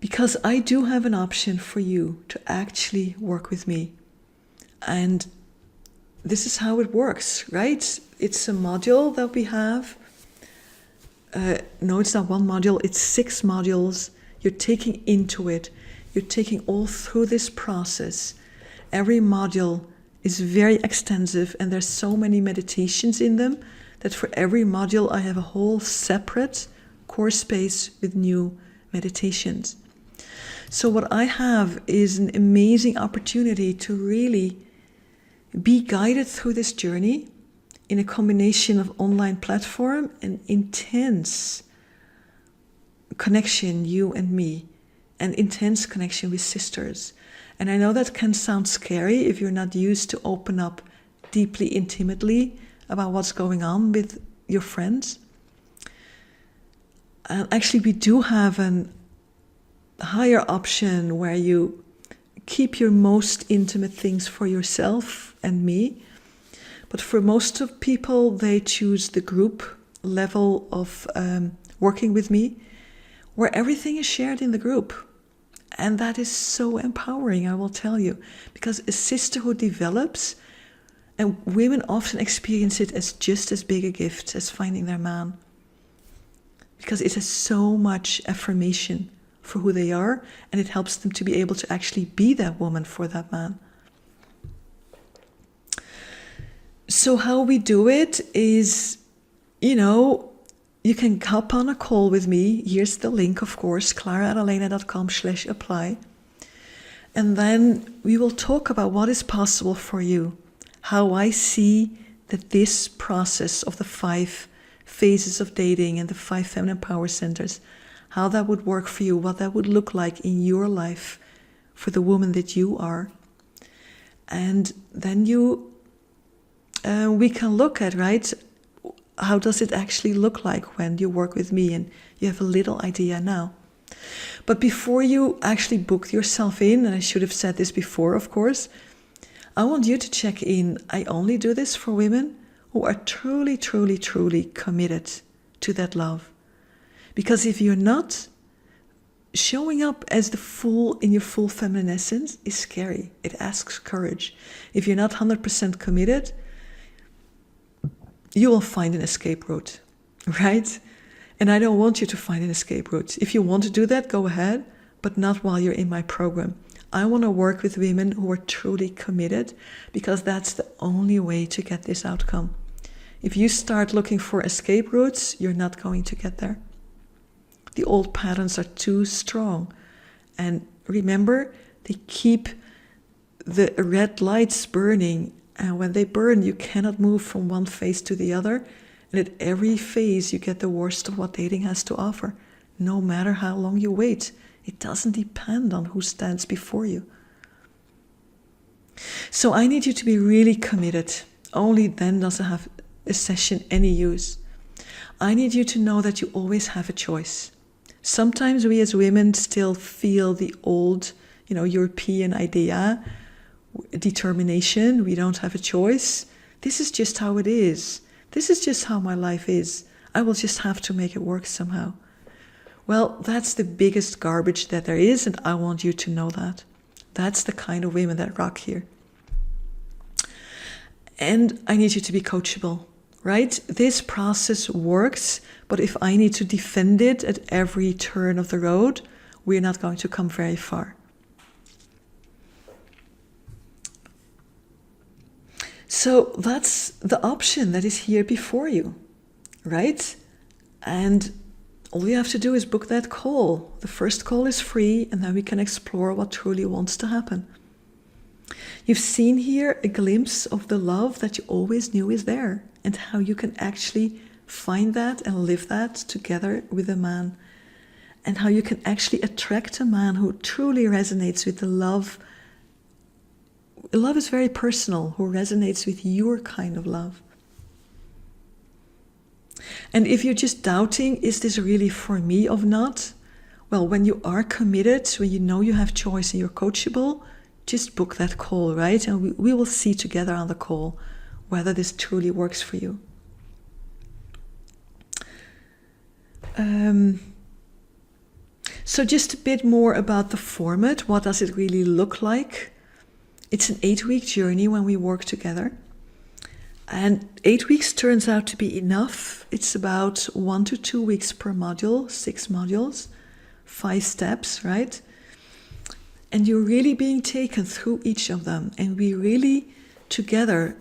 Because I do have an option for you to actually work with me. And this is how it works, right? It's a module that we have. No, it's not one module, it's 6 modules. You're taking into it. You're taking all through this process. Every module is very extensive and there's so many meditations in them that for every module I have a whole separate course space with new meditations. So what I have is an amazing opportunity to really be guided through this journey in a combination of online platform and intense connection, you and me, and intense connection with sisters. And I know that can sound scary if you're not used to open up deeply, intimately about what's going on with your friends. Actually, we do have a higher option where you keep your most intimate things for yourself and me. But for most of people, they choose the group level of working with me, where everything is shared in the group. And that is so empowering, I will tell you, because a sisterhood develops, and women often experience it as just as big a gift as finding their man, because it has so much affirmation for who they are, and it helps them to be able to actually be that woman for that man. So how we do it is, you can hop on a call with me. Here's the link, of course, claraadalena.com/apply. And then we will talk about what is possible for you, how I see that this process of the 5 phases of dating and the 5 feminine power centers, how that would work for you, what that would look like in your life for the woman that you are. And then we can look at, right, how does it actually look like when you work with me, and you have a little idea now. But before you actually book yourself in, and I should have said this before, of course, I want you to check in. I only do this for women who are truly, truly, truly committed to that love. Because if you're not, showing up as in your full feminine essence is scary. It asks courage. If you're not 100% committed, you will find an escape route, right? And I don't want you to find an escape route. If you want to do that, go ahead, but not while you're in my program. I want to work with women who are truly committed, because that's the only way to get this outcome. If you start looking for escape routes, you're not going to get there. The old patterns are too strong. And remember, they keep the red lights burning. And when they burn, you cannot move from one phase to the other. And at every phase, you get the worst of what dating has to offer. No matter how long you wait, it doesn't depend on who stands before you. So I need you to be really committed. Only then does it have a session any use. I need you to know that you always have a choice. Sometimes we as women still feel the old, European idea, determination. We don't have a choice. This is just how it is. This is just how my life is. I will just have to make it work somehow. Well, that's the biggest garbage that there is, and I want you to know that. That's the kind of women that rock here. And I need you to be coachable, right? This process works, but if I need to defend it at every turn of the road, we're not going to come very far. So that's the option that is here before you, right? And all you have to do is book that call. The first call is free, and then we can explore what truly wants to happen. You've seen here a glimpse of the love that you always knew is there, and how you can actually find that and live that together with a man, and how you can actually attract a man who truly resonates with the love. Love is very personal, who resonates with your kind of love. And if you're just doubting, is this really for me or not? Well, when you are committed, when you know you have choice and you're coachable, just book that call, right? And we will see together on the call whether this truly works for you. So just a bit more about the format. What does it really look like? It's an 8-week journey when we work together. And 8 weeks turns out to be enough. It's about 1 to 2 weeks per module, 6 modules, 5 steps, right? And you're really being taken through each of them. And we really, together,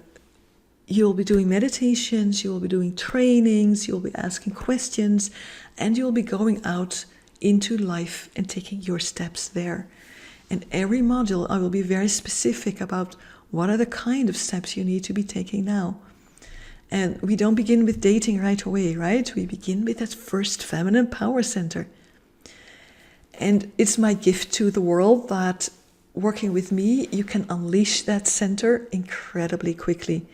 you'll be doing meditations, you'll be doing trainings, you'll be asking questions, and you'll be going out into life and taking your steps there. And every module, I will be very specific about what are the kind of steps you need to be taking now. And we don't begin with dating right away, right? We begin with that first feminine power center. And it's my gift to the world that working with me, you can unleash that center incredibly quickly.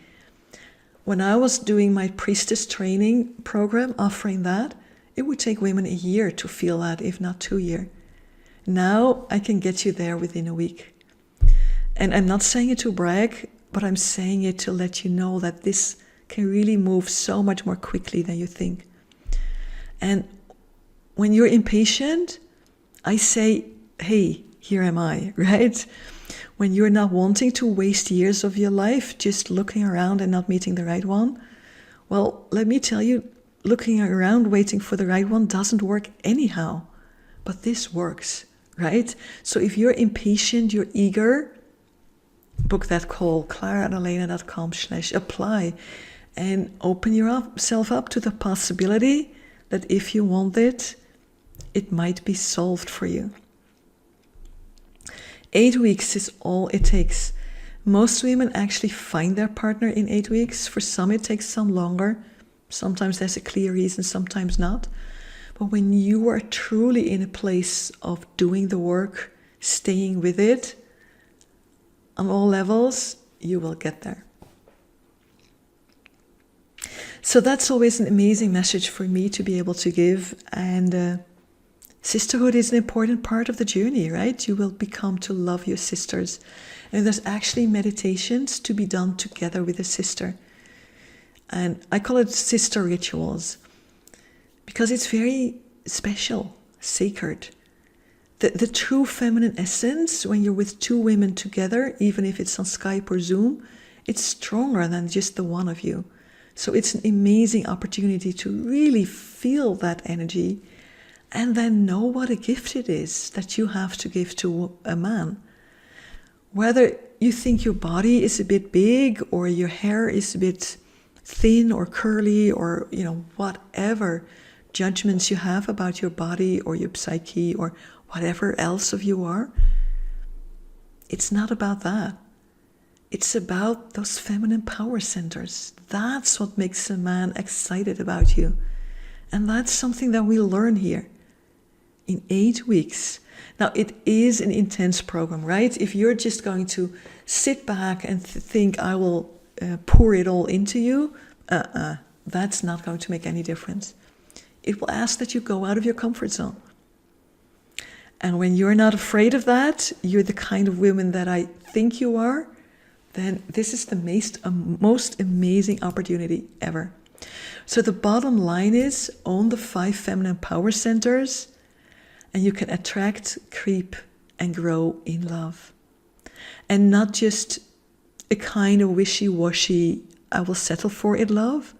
When I was doing my priestess training program, offering that, it would take women a year to feel that, if not 2 years. Now I can get you there within a week. And I'm not saying it to brag, but I'm saying it to let you know that this can really move so much more quickly than you think. And when you're impatient, I say, hey, here am I, right? When you're not wanting to waste years of your life just looking around and not meeting the right one, well, let me tell you, looking around waiting for the right one doesn't work anyhow. But this works, right? So if you're impatient, you're eager, book that call, Clara@adalena.com/apply, and open yourself up to the possibility that if you want it, it might be solved for you. 8 weeks is all it takes. Most women actually find their partner in 8 weeks. For some, it takes some longer. Sometimes there's a clear reason, sometimes not. But when you are truly in a place of doing the work, staying with it, on all levels, you will get there. So that's always an amazing message for me to be able to give. And sisterhood is an important part of the journey, right? You will become to love your sisters. And there's actually meditations to be done together with a sister. And I call it sister rituals because it's very special, sacred. The true feminine essence, when you're with 2 women together, even if it's on Skype or Zoom, it's stronger than just the one of you. So it's an amazing opportunity to really feel that energy and then know what a gift it is that you have to give to a man. Whether you think your body is a bit big or your hair is a bit thin or curly or, whatever judgments you have about your body or your psyche or whatever else of you are, it's not about that. It's about those feminine power centers. That's what makes a man excited about you. And that's something that we learn here in 8 weeks. Now, it is an intense program, right? If you're just going to sit back and think I will pour it all into you, That's not going to make any difference. It will ask that you go out of your comfort zone. And when you're not afraid of that, you're the kind of woman that I think you are, then this is the most amazing opportunity ever. So the bottom line is, own the 5 feminine power centers, and you can attract, creep, and grow in love. And not just a kind of wishy-washy, I will settle for it love,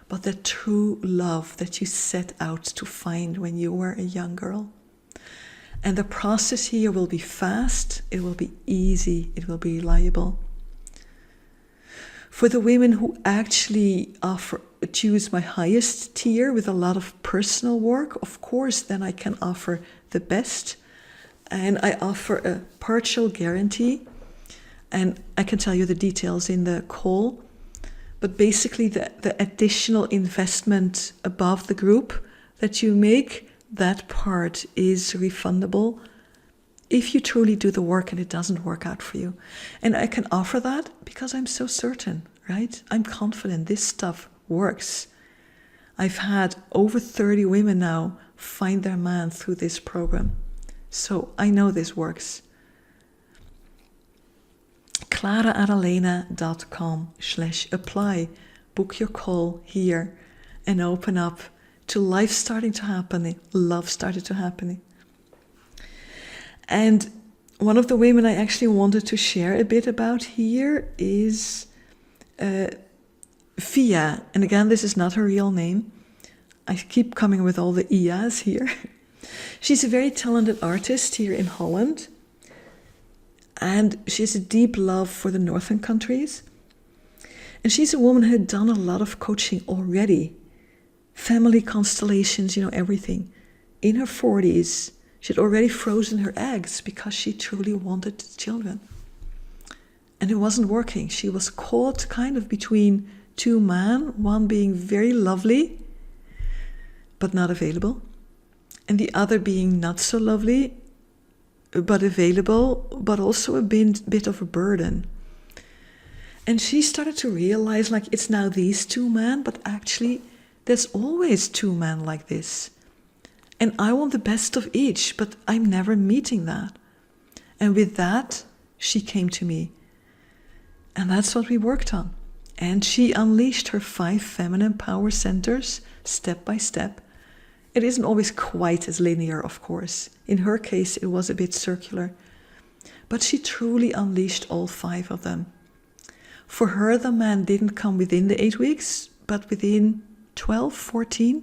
but the true love that you set out to find when you were a young girl. And the process here will be fast, it will be easy, it will be reliable. For the women who actually choose my highest tier with a lot of personal work, of course, then I can offer the best. And I offer a partial guarantee. And I can tell you the details in the call. But basically the additional investment above the group that you make, that part is refundable if you truly do the work and it doesn't work out for you. And I can offer that because I'm so certain, right? I'm confident this stuff works. I've had over 30 women now find their man through this program. So I know this works. ClaraAdalena.com/apply. Book your call here and open up to life starting to happen, love started to happen. And one of the women I actually wanted to share a bit about here is Fia. And again, this is not her real name. I keep coming with all the Ias here. She's a very talented artist here in Holland. And she has a deep love for the northern countries. And she's a woman who had done a lot of coaching already. Family constellations, everything. In her 40s, she had already frozen her eggs because she truly wanted children. And it wasn't working. She was caught kind of between 2 men, one being very lovely, but not available. And the other being not so lovely, but available, but also a bit of a burden. And she started to realize, it's now these 2 men, but actually there's always 2 men like this. And I want the best of each, but I'm never meeting that. And with that, she came to me. And that's what we worked on. And she unleashed her 5 feminine power centers step by step. It isn't always quite as linear, of course. In her case, it was a bit circular. But she truly unleashed all 5 of them. For her, the man didn't come within the 8 weeks, but within 12, 14.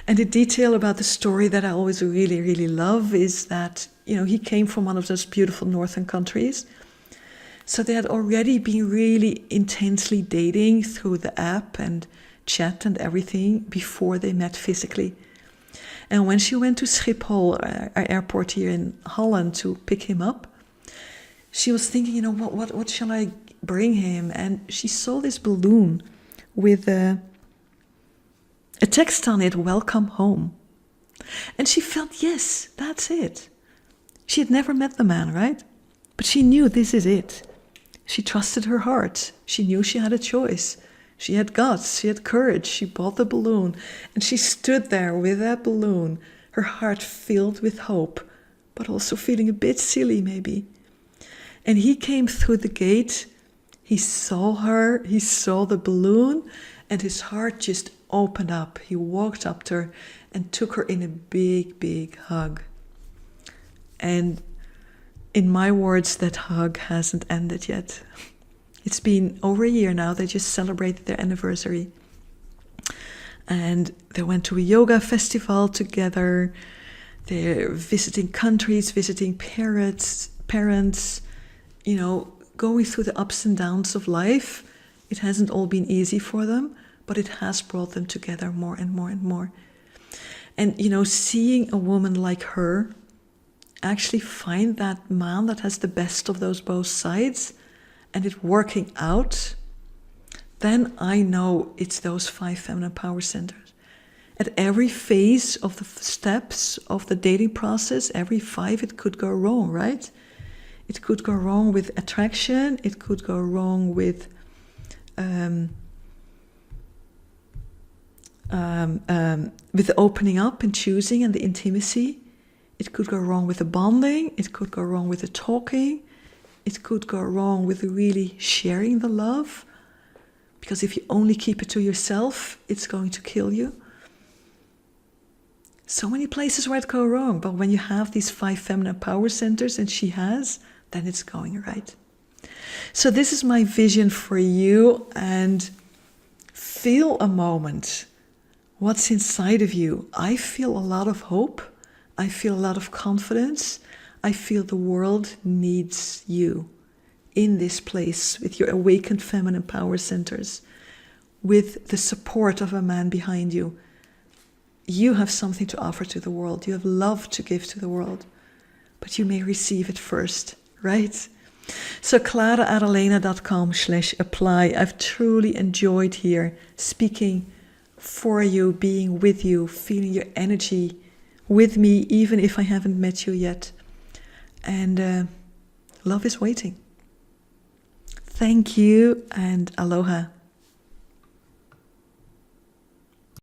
And the detail about the story that I always really, really love is that, he came from one of those beautiful northern countries. So they had already been really intensely dating through the app and chat and everything before they met physically. And when she went to Schiphol, our airport here in Holland, to pick him up, she was thinking, what shall I bring him? And she saw this balloon with a text on it, "Welcome home." And she felt, yes, that's it. She had never met the man, right? But she knew this is it. She trusted her heart. She knew she had a choice. She had guts, she had courage, she bought the balloon, and she stood there with that balloon, her heart filled with hope, but also feeling a bit silly maybe. And he came through the gate, he saw her, he saw the balloon, and his heart just opened up. He walked up to her and took her in a big, big hug. And in my words, that hug hasn't ended yet. It's been over a year now. They just celebrated their anniversary. And they went to a yoga festival together. They're visiting countries, visiting parents, going through the ups and downs of life. It hasn't all been easy for them, but it has brought them together more and more and more. And, seeing a woman like her actually find that man that has the best of those both sides and it working out, then I know it's those 5 feminine power centers. At every phase of the steps of the dating process, every 5, it could go wrong, right? It could go wrong with attraction. It could go wrong with with the opening up and choosing and the intimacy. It could go wrong with the bonding. It could go wrong with the talking. It could go wrong with really sharing the love. Because if you only keep it to yourself, it's going to kill you. So many places where it go wrong. But when you have these 5 feminine power centers, and she has, then it's going right. So this is my vision for you. And feel a moment. What's inside of you? I feel a lot of hope. I feel a lot of confidence. I feel the world needs you in this place with your awakened feminine power centers, with the support of a man behind you. You have something to offer to the world. You have love to give to the world, but you may receive it first, right? So ClaraAdalena.com/apply. I've truly enjoyed here speaking for you, being with you, feeling your energy with me, even if I haven't met you yet. And love is waiting. Thank you and aloha.